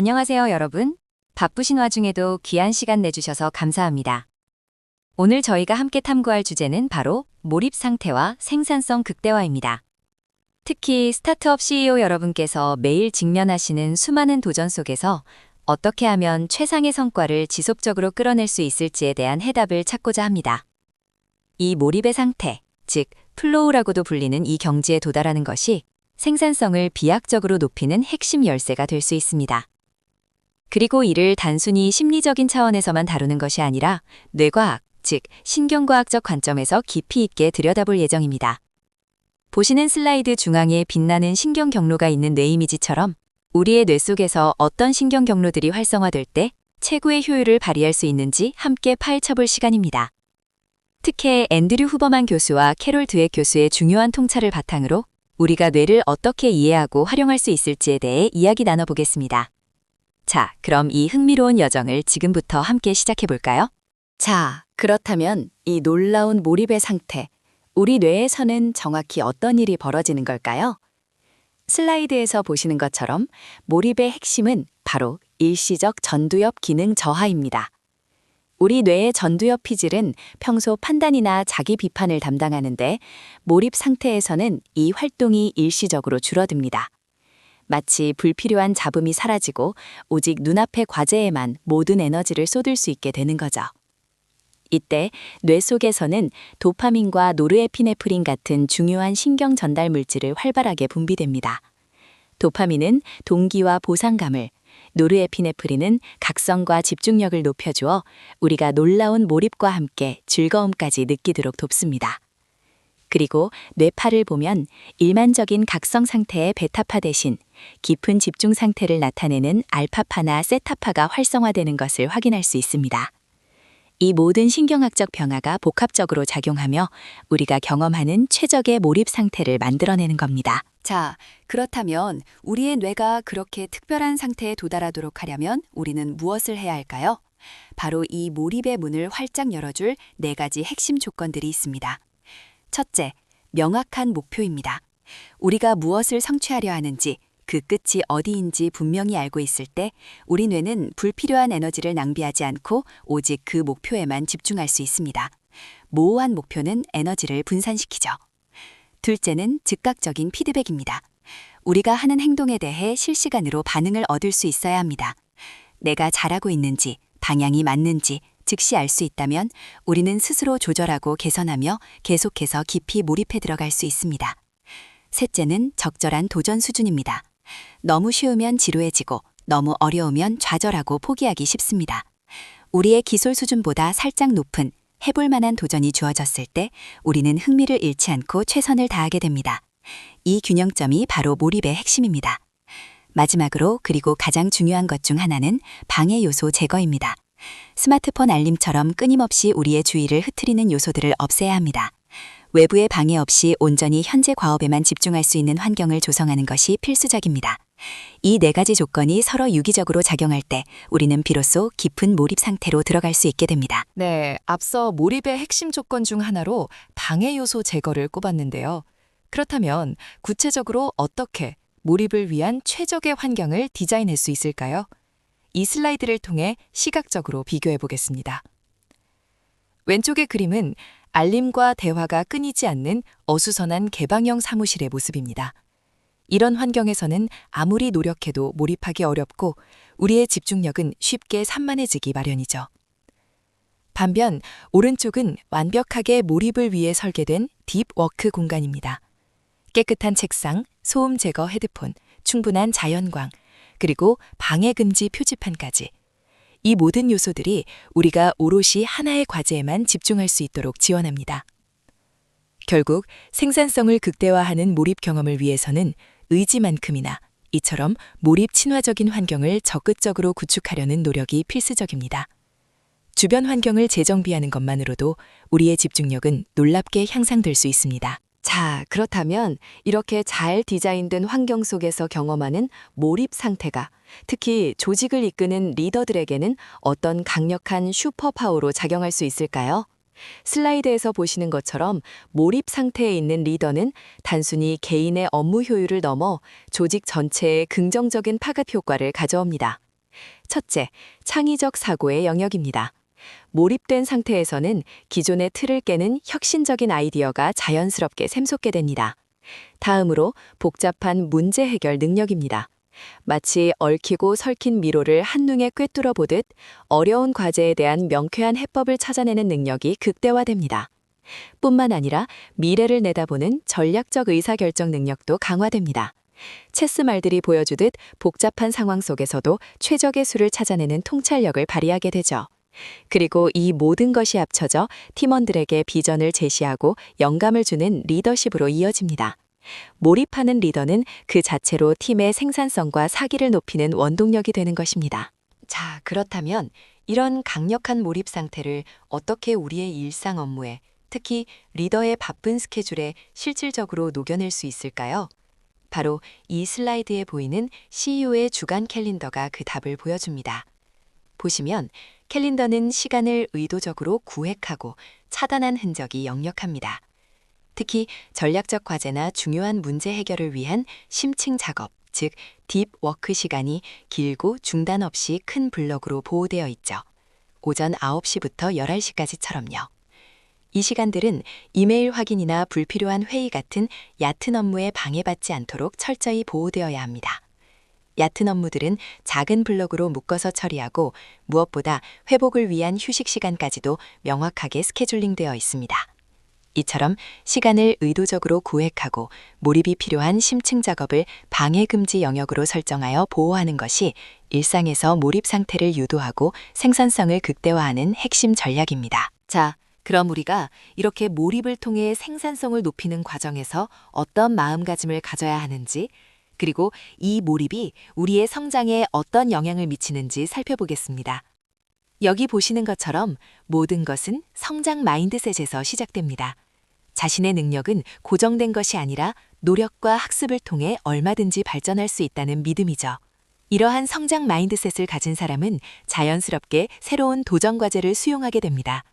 안녕하세요, 여러분. 바쁘신 와중에도 귀한 시간 내주셔서 감사합니다. 오늘 저희가 함께 탐구할 주제는 바로 몰입 상태와 생산성 극대화입니다. 특히 스타트업 CEO 여러분께서 매일 직면하시는 수많은 도전 속에서 어떻게 하면 최상의 성과를 지속적으로 끌어낼 수 있을지에 대한 해답을 찾고자 합니다. 이 몰입의 상태, 즉 플로우라고도 불리는 이 경지에 도달하는 것이 생산성을 비약적으로 높이는 핵심 열쇠가 될 수 있습니다. 그리고 이를 단순히 심리적인 차원에서만 다루는 것이 아니라 뇌과학, 즉 신경과학적 관점에서 깊이 있게 들여다볼 예정입니다. 보시는 슬라이드 중앙에 빛나는 신경 경로가 있는 뇌 이미지처럼 우리의 뇌 속에서 어떤 신경 경로들이 활성화될 때 최고의 효율을 발휘할 수 있는지 함께 파헤쳐볼 시간입니다. 특히 앤드류 후버만 교수와 캐롤 드웨 교수의 중요한 통찰을 바탕으로 우리가 뇌를 어떻게 이해하고 활용할 수 있을지에 대해 이야기 나눠보겠습니다. 자, 그럼 이 흥미로운 여정을 지금부터 함께 시작해볼까요? 자, 그렇다면 이 놀라운 몰입의 상태, 우리 뇌에서는 정확히 어떤 일이 벌어지는 걸까요? 슬라이드에서 보시는 것처럼 몰입의 핵심은 바로 일시적 전두엽 기능 저하입니다. 우리 뇌의 전두엽 피질은 평소 판단이나 자기 비판을 담당하는데 몰입 상태에서는 이 활동이 일시적으로 줄어듭니다. 마치 불필요한 잡음이 사라지고 오직 눈앞의 과제에만 모든 에너지를 쏟을 수 있게 되는 거죠. 이때 뇌 속에서는 도파민과 노르에피네프린 같은 중요한 신경 전달 물질을 활발하게 분비됩니다. 도파민은 동기와 보상감을, 노르에피네프린은 각성과 집중력을 높여주어 우리가 놀라운 몰입과 함께 즐거움까지 느끼도록 돕습니다. 그리고 뇌파를 보면 일반적인 각성 상태의 베타파 대신 깊은 집중 상태를 나타내는 알파파나 세타파가 활성화되는 것을 확인할 수 있습니다. 이 모든 신경학적 변화가 복합적으로 작용하며 우리가 경험하는 최적의 몰입 상태를 만들어내는 겁니다. 자, 그렇다면 우리의 뇌가 그렇게 특별한 상태에 도달하도록 하려면 우리는 무엇을 해야 할까요? 바로 이 몰입의 문을 활짝 열어줄 4가지 핵심 조건들이 있습니다. 첫째, 명확한 목표입니다. 우리가 무엇을 성취하려 하는지, 그 끝이 어디인지 분명히 알고 있을 때 우리 뇌는 불필요한 에너지를 낭비하지 않고 오직 그 목표에만 집중할 수 있습니다. 모호한 목표는 에너지를 분산시키죠. 둘째는 즉각적인 피드백입니다. 우리가 하는 행동에 대해 실시간으로 반응을 얻을 수 있어야 합니다. 내가 잘하고 있는지, 방향이 맞는지 즉시 알 수 있다면 우리는 스스로 조절하고 개선하며 계속해서 깊이 몰입해 들어갈 수 있습니다. 셋째는 적절한 도전 수준입니다. 너무 쉬우면 지루해지고 너무 어려우면 좌절하고 포기하기 쉽습니다. 우리의 기술 수준보다 살짝 높은 해볼 만한 도전이 주어졌을 때 우리는 흥미를 잃지 않고 최선을 다하게 됩니다. 이 균형점이 바로 몰입의 핵심입니다. 마지막으로 그리고 가장 중요한 것 중 하나는 방해 요소 제거입니다. 스마트폰 알림처럼 끊임없이 우리의 주의를 흐트리는 요소들을 없애야 합니다. 외부의 방해 없이 온전히 현재 과업에만 집중할 수 있는 환경을 조성하는 것이 필수적입니다. 이 4가지 조건이 서로 유기적으로 작용할 때 우리는 비로소 깊은 몰입 상태로 들어갈 수 있게 됩니다. 네, 앞서 몰입의 핵심 조건 중 하나로 방해 요소 제거를 꼽았는데요. 그렇다면 구체적으로 어떻게 몰입을 위한 최적의 환경을 디자인할 수 있을까요? 이 슬라이드를 통해 시각적으로 비교해 보겠습니다. 왼쪽의 그림은 알림과 대화가 끊이지 않는 어수선한 개방형 사무실의 모습입니다. 이런 환경에서는 아무리 노력해도 몰입하기 어렵고 우리의 집중력은 쉽게 산만해지기 마련이죠. 반면 오른쪽은 완벽하게 몰입을 위해 설계된 딥워크 공간입니다. 깨끗한 책상, 소음 제거 헤드폰, 충분한 자연광, 그리고 방해 금지 표지판까지. 이 모든 요소들이 우리가 오롯이 하나의 과제에만 집중할 수 있도록 지원합니다. 결국 생산성을 극대화하는 몰입 경험을 위해서는 의지만큼이나 이처럼 몰입 친화적인 환경을 적극적으로 구축하려는 노력이 필수적입니다. 주변 환경을 재정비하는 것만으로도 우리의 집중력은 놀랍게 향상될 수 있습니다. 자, 그렇다면 이렇게 잘 디자인된 환경 속에서 경험하는 몰입 상태가 특히 조직을 이끄는 리더들에게는 어떤 강력한 슈퍼파워로 작용할 수 있을까요? 슬라이드에서 보시는 것처럼 몰입 상태에 있는 리더는 단순히 개인의 업무 효율을 넘어 조직 전체에 긍정적인 파급 효과를 가져옵니다. 첫째, 창의적 사고의 영역입니다. 몰입된 상태에서는 기존의 틀을 깨는 혁신적인 아이디어가 자연스럽게 샘솟게 됩니다. 다음으로 복잡한 문제 해결 능력입니다. 마치 얽히고 설킨 미로를 한눈에 꿰뚫어 보듯 어려운 과제에 대한 명쾌한 해법을 찾아내는 능력이 극대화됩니다. 뿐만 아니라 미래를 내다보는 전략적 의사결정 능력도 강화됩니다. 체스 말들이 보여주듯 복잡한 상황 속에서도 최적의 수를 찾아내는 통찰력을 발휘하게 되죠. 그리고 이 모든 것이 합쳐져 팀원들에게 비전을 제시하고 영감을 주는 리더십으로 이어집니다. 몰입하는 리더는 그 자체로 팀의 생산성과 사기를 높이는 원동력이 되는 것입니다. 자, 그렇다면 이런 강력한 몰입 상태를 어떻게 우리의 일상 업무에, 특히 리더의 바쁜 스케줄에 실질적으로 녹여낼 수 있을까요? 바로 이 슬라이드에 보이는 CEO의 주간 캘린더가 그 답을 보여줍니다. 보시면 캘린더는 시간을 의도적으로 구획하고 차단한 흔적이 역력합니다. 특히 전략적 과제나 중요한 문제 해결을 위한 심층 작업, 즉 딥워크 시간이 길고 중단 없이 큰 블럭으로 보호되어 있죠. 오전 9시부터 11시까지처럼요. 이 시간들은 이메일 확인이나 불필요한 회의 같은 얕은 업무에 방해받지 않도록 철저히 보호되어야 합니다. 얕은 업무들은 작은 블록으로 묶어서 처리하고 무엇보다 회복을 위한 휴식 시간까지도 명확하게 스케줄링되어 있습니다. 이처럼 시간을 의도적으로 구획하고 몰입이 필요한 심층 작업을 방해 금지 영역으로 설정하여 보호하는 것이 일상에서 몰입 상태를 유도하고 생산성을 극대화하는 핵심 전략입니다. 자, 그럼 우리가 이렇게 몰입을 통해 생산성을 높이는 과정에서 어떤 마음가짐을 가져야 하는지, 그리고 이 몰입이 우리의 성장에 어떤 영향을 미치는지 살펴보겠습니다. 여기 보시는 것처럼 모든 것은 성장 마인드셋에서 시작됩니다. 자신의 능력은 고정된 것이 아니라 노력과 학습을 통해 얼마든지 발전할 수 있다는 믿음이죠. 이러한 성장 마인드셋을 가진 사람은 자연스럽게 새로운 도전 과제를 수용하게 됩니다.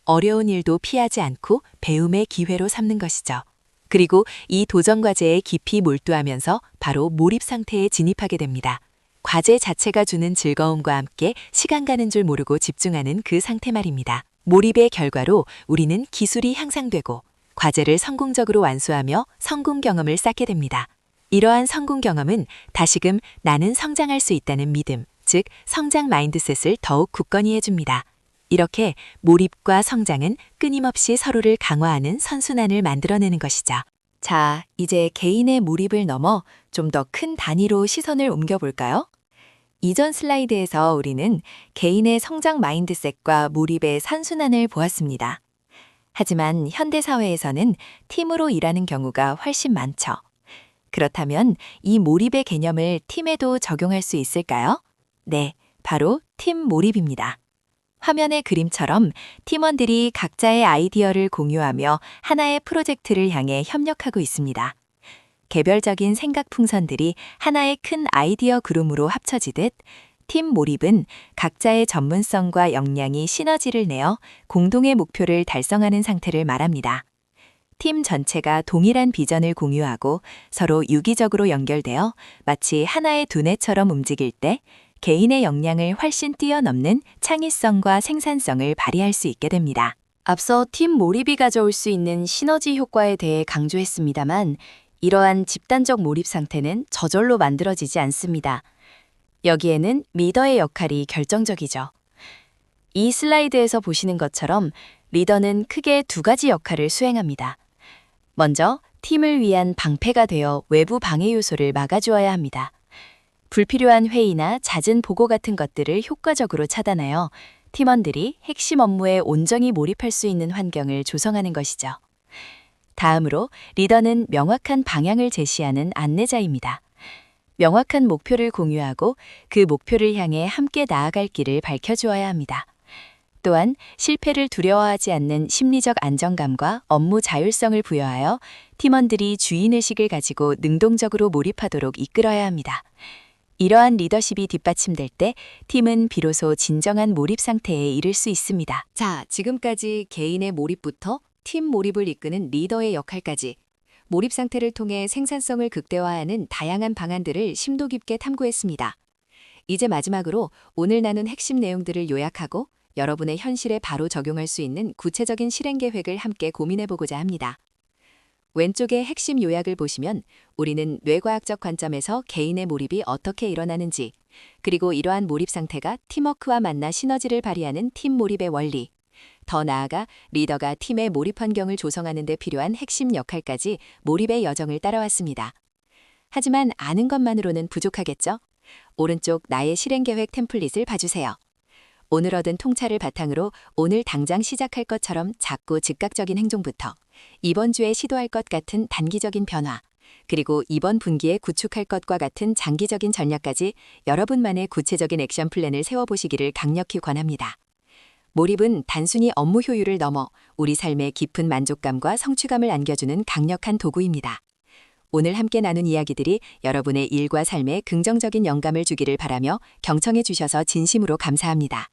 어려운 일도 피하지 않고 배움의 기회로 삼는 것이죠. 그리고 이 도전 과제에 깊이 몰두하면서 바로 몰입 상태에 진입하게 됩니다. 과제 자체가 주는 즐거움과 함께 시간 가는 줄 모르고 집중하는 그 상태 말입니다. 몰입의 결과로 우리는 기술이 향상되고 과제를 성공적으로 완수하며 성공 경험을 쌓게 됩니다. 이러한 성공 경험은 다시금 나는 성장할 수 있다는 믿음, 즉 성장 마인드셋을 더욱 굳건히 해줍니다. 이렇게 몰입과 성장은 끊임없이 서로를 강화하는 선순환을 만들어내는 것이죠. 자, 이제 개인의 몰입을 넘어 좀 더 큰 단위로 시선을 옮겨볼까요? 이전 슬라이드에서 우리는 개인의 성장 마인드셋과 몰입의 선순환을 보았습니다. 하지만 현대사회에서는 팀으로 일하는 경우가 훨씬 많죠. 그렇다면 이 몰입의 개념을 팀에도 적용할 수 있을까요? 네, 바로 팀 몰입입니다. 화면의 그림처럼 팀원들이 각자의 아이디어를 공유하며 하나의 프로젝트를 향해 협력하고 있습니다. 개별적인 생각 풍선들이 하나의 큰 아이디어 그룹으로 합쳐지듯 팀 몰입은 각자의 전문성과 역량이 시너지를 내어 공동의 목표를 달성하는 상태를 말합니다. 팀 전체가 동일한 비전을 공유하고 서로 유기적으로 연결되어 마치 하나의 두뇌처럼 움직일 때 개인의 역량을 훨씬 뛰어넘는 창의성과 생산성을 발휘할 수 있게 됩니다. 앞서 팀 몰입이 가져올 수 있는 시너지 효과에 대해 강조했습니다만 이러한 집단적 몰입 상태는 저절로 만들어지지 않습니다. 여기에는 리더의 역할이 결정적이죠. 이 슬라이드에서 보시는 것처럼 리더는 크게 두 가지 역할을 수행합니다. 먼저 팀을 위한 방패가 되어 외부 방해 요소를 막아주어야 합니다. 불필요한 회의나 잦은 보고 같은 것들을 효과적으로 차단하여 팀원들이 핵심 업무에 온전히 몰입할 수 있는 환경을 조성하는 것이죠. 다음으로 리더는 명확한 방향을 제시하는 안내자입니다. 명확한 목표를 공유하고 그 목표를 향해 함께 나아갈 길을 밝혀주어야 합니다. 또한 실패를 두려워하지 않는 심리적 안정감과 업무 자율성을 부여하여 팀원들이 주인의식을 가지고 능동적으로 몰입하도록 이끌어야 합니다. 이러한 리더십이 뒷받침될 때 팀은 비로소 진정한 몰입 상태에 이를 수 있습니다. 자, 지금까지 개인의 몰입부터 팀 몰입을 이끄는 리더의 역할까지 몰입 상태를 통해 생산성을 극대화하는 다양한 방안들을 심도 깊게 탐구했습니다. 이제 마지막으로 오늘 나눈 핵심 내용들을 요약하고 여러분의 현실에 바로 적용할 수 있는 구체적인 실행 계획을 함께 고민해 보고자 합니다. 왼쪽의 핵심 요약을 보시면 우리는 뇌과학적 관점에서 개인의 몰입이 어떻게 일어나는지, 그리고 이러한 몰입 상태가 팀워크와 만나 시너지를 발휘하는 팀 몰입의 원리, 더 나아가 리더가 팀의 몰입 환경을 조성하는 데 필요한 핵심 역할까지 몰입의 여정을 따라왔습니다. 하지만 아는 것만으로는 부족하겠죠? 오른쪽 나의 실행 계획 템플릿을 봐주세요. 오늘 얻은 통찰을 바탕으로 오늘 당장 시작할 것처럼 작고 즉각적인 행동부터 이번 주에 시도할 것 같은 단기적인 변화, 그리고 이번 분기에 구축할 것과 같은 장기적인 전략까지 여러분만의 구체적인 액션 플랜을 세워보시기를 강력히 권합니다. 몰입은 단순히 업무 효율을 넘어 우리 삶에 깊은 만족감과 성취감을 안겨주는 강력한 도구입니다. 오늘 함께 나눈 이야기들이 여러분의 일과 삶에 긍정적인 영감을 주기를 바라며 경청해 주셔서 진심으로 감사합니다.